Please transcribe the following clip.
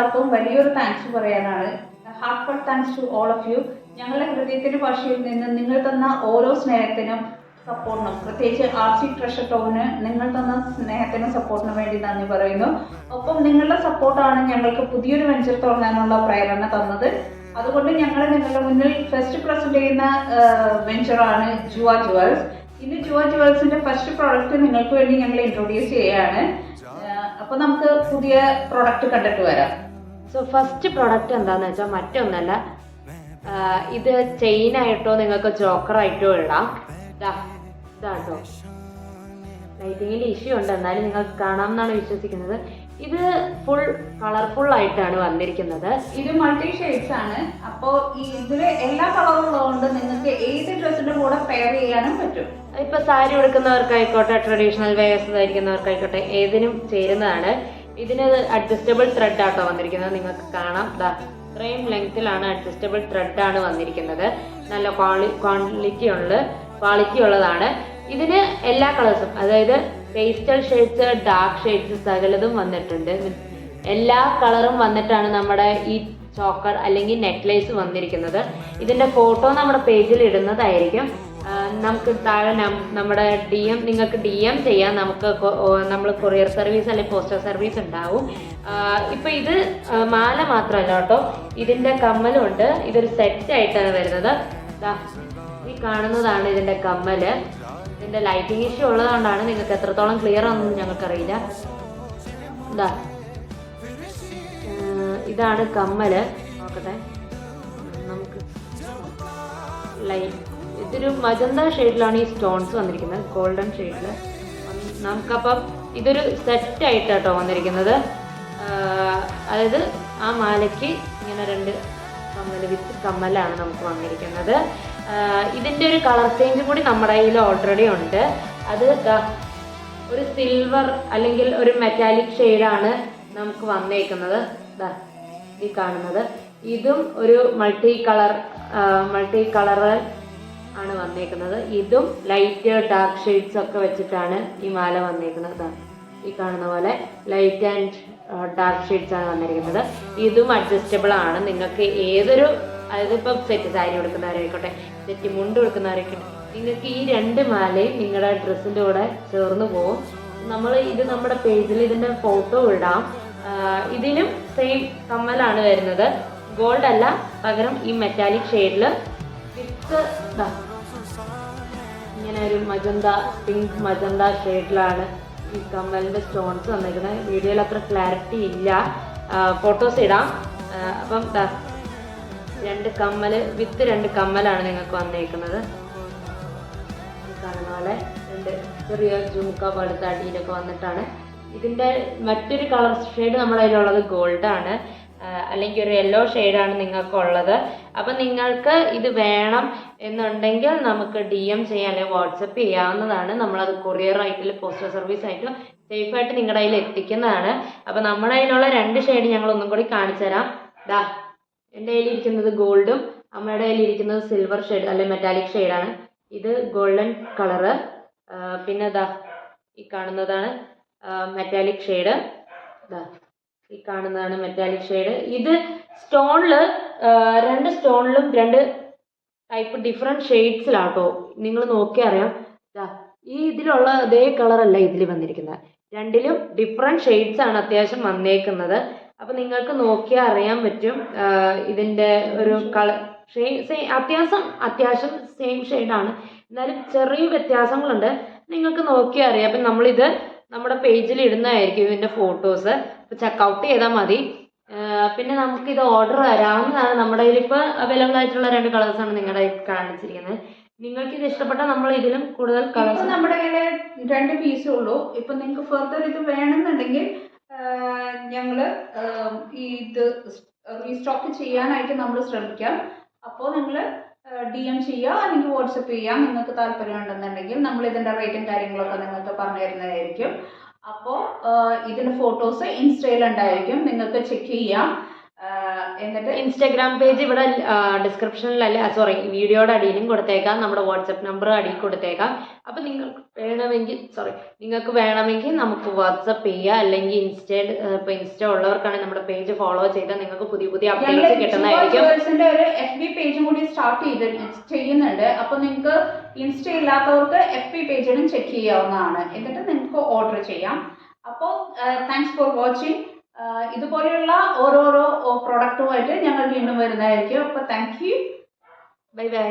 എല്ലാവർക്കും വലിയൊരു താങ്ക്സ് പറയാനാണ്. Heartful thanks to all of you. ഞങ്ങളുടെ ഹൃദയത്തിന്റെ ഭാഷയിൽ നിന്ന് നിങ്ങൾ തന്ന ഓരോ സ്നേഹത്തിനും സപ്പോർട്ടിനും, പ്രത്യേകിച്ച് RC ട്രഷർ ടോണിന് നിങ്ങൾ തന്ന സ്നേഹത്തിനും സപ്പോർട്ടിനും വേണ്ടി നന്ദി പറയുന്നു. ഒപ്പം നിങ്ങളുടെ സപ്പോർട്ടാണ് ഞങ്ങൾക്ക് പുതിയൊരു വെഞ്ചർ തുടങ്ങാനുള്ള പ്രേരണ തന്നത്. അതുകൊണ്ട് ഞങ്ങൾ നിങ്ങളുടെ മുന്നിൽ ഫസ്റ്റ് പ്രസന്റ് ചെയ്യുന്ന വെഞ്ചറാണ് ജുവ ജുവൽസ്. ഇന്ന് ജുവ ജുവൽസിന്റെ ഫസ്റ്റ് പ്രോഡക്റ്റ് നിങ്ങൾക്ക് വേണ്ടി ഞങ്ങൾ ഇൻട്രൊഡ്യൂസ് ചെയ്യുകയാണ്. അപ്പൊ നമുക്ക് പുതിയ പ്രോഡക്റ്റ് കണ്ടിട്ട് വരാം. സോ ഫസ്റ്റ് പ്രോഡക്റ്റ് എന്താന്ന് വെച്ചാൽ മറ്റൊന്നല്ല, ഇത് ചെയിനായിട്ടോ നിങ്ങൾക്ക് ചോക്കറായിട്ടോ ഇടാം. ഇതാട്ടോ, ലൈറ്റിങ്ങിന്റെ ഇഷ്യൂ ഉണ്ട്, എന്നാലും നിങ്ങൾക്ക് കാണാമെന്നാണ് വിശ്വസിക്കുന്നത്. ഇത് ഫുൾ കളർഫുൾ ആയിട്ടാണ് വന്നിരിക്കുന്നത്. ഇത് മൾട്ടി ഷെയ്ഡ്സ് ആണ്. അപ്പോൾ ഇതില് എല്ലാ കളറും ഉള്ളതുകൊണ്ട് നിങ്ങൾക്ക് ഏത് ഡ്രസ്സിന്റെ കൂടെ പെയർ ചെയ്യാനും പറ്റും. ഇപ്പൊ സാരി ഉടുക്കുന്നവർക്കായിക്കോട്ടെ, ട്രഡീഷണൽ വെയേഴ്സ് ധരിക്കുന്നവർക്കായിക്കോട്ടെ, ഏതിനും ചേരുന്നതാണ്. ഇതിന് അഡ്ജസ്റ്റബിൾ ത്രെഡ് ആട്ടോ വന്നിരിക്കുന്നത്. നിങ്ങൾക്ക് കാണാം, ഇത്രയും ലെങ്ത്തിലാണ് അഡ്ജസ്റ്റബിൾ ത്രെഡ് ആണ് വന്നിരിക്കുന്നത്. നല്ല ക്വാളിറ്റി ഉള്ളതാണ്. ഇതിന് എല്ലാ കളേഴ്സും, അതായത് പേസ്റ്റൽ ഷെയ്ഡ്സ്, ഡാർക്ക് ഷെയ്ഡ്സ് സകലതും വന്നിട്ടുണ്ട്. എല്ലാ കളറും വന്നിട്ടാണ് നമ്മുടെ ഈ ചോക്കർ അല്ലെങ്കിൽ നെക്ലേസ് വന്നിരിക്കുന്നത്. ഇതിന്റെ ഫോട്ടോ നമ്മുടെ പേജിൽ ഇടുന്നതായിരിക്കും. നമുക്ക് താഴെ നമ്മുടെ നിങ്ങൾക്ക് DM ചെയ്യാം. നമ്മൾ കൊറിയർ സർവീസ് അല്ലെങ്കിൽ പോസ്റ്റൽ സർവീസ് ഉണ്ടാവും. ഇപ്പൊ ഇത് മാല മാത്രമല്ല കേട്ടോ, ഇതിന്റെ കമ്മലും ഉണ്ട്. ഇതൊരു സെറ്റ് ആയിട്ടാണ് വരുന്നത്. ഈ കാണുന്നതാണ് ഇതിന്റെ കമ്മല്. ഇതിന്റെ ലൈറ്റിംഗ് ഇഷ്യൂ ഉള്ളതുകൊണ്ടാണ് നിങ്ങൾക്ക് എത്രത്തോളം ക്ലിയർ ആണെന്ന് ഞങ്ങൾക്കറിയില്ല. ഇതാണ് കമ്മല്. നോക്കട്ടെ, നമുക്ക് ഇതൊരു മജന്ത ഷെയ്ഡിലാണ് ഈ സ്റ്റോൺസ് വന്നിരിക്കുന്നത്, ഗോൾഡൻ ഷെയ്ഡില്. നമുക്കപ്പം ഇതൊരു സെറ്റ് ആയിട്ടാട്ടോ വന്നിരിക്കുന്നത്. അതായത് ആ മാലയ്ക്ക് ഇങ്ങനെ 2 കമ്മല് വിത്ത് കമ്മലാണ് നമുക്ക് വന്നിരിക്കുന്നത്. ഇതിൻ്റെ ഒരു കളർ ചേഞ്ച് കൂടി നമ്മുടെ കയ്യിൽ ഓൾറെഡി ഉണ്ട്. അത് ഒരു സിൽവർ അല്ലെങ്കിൽ ഒരു മെറ്റാലിക് ഷെയ്ഡാണ് നമുക്ക് വന്നേക്കുന്നത്. ഈ കാണുന്നത് ഇതും ഒരു മൾട്ടി കളർ ആണ് വന്നേക്കുന്നത്. ഇതും ലൈറ്റ് ഡാർക്ക് ഷെയ്ഡ്സ് ഒക്കെ വെച്ചിട്ടാണ് ഈ മാല വന്നേക്കുന്നത്. ഈ കാണുന്ന പോലെ ലൈറ്റ് ആൻഡ് ഡാർക്ക് ഷെയ്ഡ്സ് ആണ് വന്നിരിക്കുന്നത്. ഇതും അഡ്ജസ്റ്റബിൾ ആണ്. നിങ്ങൾക്ക് ഏതൊരു, അതായത് ഇപ്പം സെറ്റ് സാരി കൊടുക്കുന്നവരായിക്കോട്ടെ, സെറ്റ് മുണ്ട് കൊടുക്കുന്നവരായിക്കോട്ടെ, നിങ്ങൾക്ക് ഈ 2 മാലയും നിങ്ങളുടെ ഡ്രസ്സിൻ്റെ കൂടെ ചേർന്ന് പോകും. ഇത് നമ്മുടെ പേജിൽ ഇതിൻ്റെ ഫോട്ടോ ഇടാം. ഇതിനും സെയിം കമ്മലാണ് വരുന്നത്. ഗോൾഡ് അല്ല, പകരം ഈ മെറ്റാലിക് ഷെയ്ഡിൽ വിത്ത് ഇങ്ങനെ ഒരു പിങ്ക് മജന്ത ഷെയ്ഡിലാണ് ഈ കമ്മലിൻ്റെ സ്റ്റോൺസ് വന്നിരിക്കുന്നത്. വീഡിയോയിൽ അത്ര ക്ലാരിറ്റി ഇല്ല, ഫോട്ടോസ് ഇടാം. അപ്പം 2 കമ്മല് വിത്ത് 2 കമ്മലാണ് നിങ്ങൾക്ക് വന്നേക്കുന്നത്. കാണുന്ന പോലെ 2 ചെറിയ ജുമുക്ക പോലത്തെ അടിയിലൊക്കെ വന്നിട്ടാണ്. ഇതിൻ്റെ മറ്റൊരു കളർ ഷെയ്ഡ് നമ്മുടെ കയ്യിലുള്ളത് ഗോൾഡാണ്, അല്ലെങ്കിൽ ഒരു യെല്ലോ ഷെയ്ഡാണ് നിങ്ങൾക്കുള്ളത്. അപ്പം നിങ്ങൾക്ക് ഇത് വേണം എന്നുണ്ടെങ്കിൽ നമുക്ക് DM ചെയ്യാം, അല്ലെങ്കിൽ വാട്സപ്പ് ചെയ്യാവുന്നതാണ്. നമ്മളത് കൊറിയർ ആയിട്ട് പോസ്റ്റൽ സർവീസ് ആയിട്ട് സേഫായിട്ട് നിങ്ങളുടെ കയ്യിൽ എത്തിക്കുന്നതാണ്. അപ്പം നമ്മുടെ കയ്യിലുള്ള 2 ഷെയ്ഡ് ഞങ്ങൾ ഒന്നും കൂടി കാണിച്ചു തരാം. എൻ്റെ കയ്യിലിരിക്കുന്നത് ഗോൾഡും അമ്മയുടെ കയ്യിലിരിക്കുന്നത് സിൽവർ ഷെയ്ഡ് അല്ലെങ്കിൽ മെറ്റാലിക് ഷെയ്ഡാണ്. ഇത് ഗോൾഡൻ കളറ്. പിന്നെ ഈ കാണുന്നതാണ് മെറ്റാലിക് ഷെയ്ഡ്. ഈ കാണുന്നതാണ് മെറ്റാലിക് ഷെയ്ഡ്. ഇത് സ്റ്റോണിൽ 2 സ്റ്റോണിലും 2 ടൈപ്പ് ഡിഫറെൻറ്റ് ഷെയ്ഡ്സിലാട്ടോ. നിങ്ങൾ നോക്കിയാൽ അറിയാം, ഈ ഇതിലുള്ള അതേ കളറല്ല ഇതിൽ വന്നിരിക്കുന്നത്. 2ലും ഡിഫറെൻറ്റ് ഷെയ്ഡ്സ് ആണ് അത്യാവശ്യം വന്നേക്കുന്നത്. അപ്പം നിങ്ങൾക്ക് നോക്കിയാൽ അറിയാൻ പറ്റും ഇതിൻ്റെ ഒരു കളർ അത്യാവശ്യം സെയിം ഷെയ്ഡാണ്, എന്നാലും ചെറിയ വ്യത്യാസങ്ങളുണ്ട്. നിങ്ങൾക്ക് നോക്കിയാൽ അറിയാം. അപ്പം നമ്മളിത് നമ്മുടെ പേജിൽ ഇടുന്നതായിരിക്കും ഇതിൻ്റെ ഫോട്ടോസ്. അപ്പോൾ ചെക്കൗട്ട് ചെയ്താൽ മതി. പിന്നെ നമുക്കിത് ഓർഡർ തരാവുന്നതാണ്. നമ്മുടെ കയ്യിൽ ഇപ്പോൾ അവൈലബിൾ ആയിട്ടുള്ള 2 കളേഴ്സാണ് നിങ്ങളുടെ കാണിച്ചിരിക്കുന്നത്. നിങ്ങൾക്ക് ഇത് ഇഷ്ടപ്പെട്ടാൽ നമ്മൾ ഇതിലും കൂടുതൽ കളേഴ്സ്, നമ്മുടെ കയ്യിൽ 2 പീസേ ഉള്ളൂ. ഇപ്പം നിങ്ങൾക്ക് ഫർദർ ഇത് വേണമെന്നുണ്ടെങ്കിൽ ഞങ്ങൾ ഇത് റീസ്റ്റോക്ക് ചെയ്യാനായിട്ട് നമ്മൾ ശ്രമിക്കാം. അപ്പോൾ നിങ്ങൾ DM ചെയ്യുക, അല്ലെങ്കിൽ വാട്സപ്പ് ചെയ്യാം. നിങ്ങൾക്ക് താല്പര്യമുണ്ടെന്നുണ്ടെങ്കിൽ നമ്മൾ ഇതിൻ്റെ റേറ്റും കാര്യങ്ങളൊക്കെ നിങ്ങൾക്ക് പറഞ്ഞു തരുന്നതായിരിക്കും. അപ്പോൾ ഇതിൻ്റെ ഫോട്ടോസ് ഇൻസ്റ്റയിൽ ഉണ്ടായിരിക്കും, നിങ്ങൾക്ക് ചെക്ക് ചെയ്യാം. എന്നിട്ട് ഇൻസ്റ്റാഗ്രാം പേജ് ഇവിടെ ഡിസ്ക്രിപ്ഷനിലല്ല, സോറി, വീഡിയോയുടെ അടിയിലും കൊടുത്തേക്കാം, നമ്മുടെ വാട്സപ്പ് നമ്പർ അടിയിൽ കൊടുത്തേക്കാം. അപ്പോൾ നിങ്ങൾക്ക് വേണമെങ്കിൽ നമുക്ക് വാട്സപ്പ് ചെയ്യുക, അല്ലെങ്കിൽ ഇപ്പോൾ ഇൻസ്റ്റ ഉള്ളവർക്കാണെങ്കിൽ നമ്മുടെ പേജ് ഫോളോ ചെയ്താൽ നിങ്ങൾക്ക് പുതിയ പുതിയ അപ്ഡേറ്റ്സ് കിട്ടുന്നതായിരിക്കും. ഒരു FB പേജും കൂടി ചെയ്യുന്നുണ്ട്. അപ്പോൾ നിങ്ങൾക്ക് ഇൻസ്റ്റ ഇല്ലാത്തവർക്ക് FB പേജിലും ചെക്ക് ചെയ്യാവുന്നതാണ്. എന്നിട്ട് നിങ്ങൾക്ക് ഓർഡർ ചെയ്യാം. അപ്പോൾ താങ്ക്സ് ഫോർ വാച്ചിങ്. ഇതുപോലെയുള്ള ഓരോരോ പ്രോഡക്റ്റുമായിട്ട് ഞങ്ങൾ വീണ്ടും വരുന്നതായിരിക്കും. അപ്പോൾ താങ്ക് യു. Bye bye.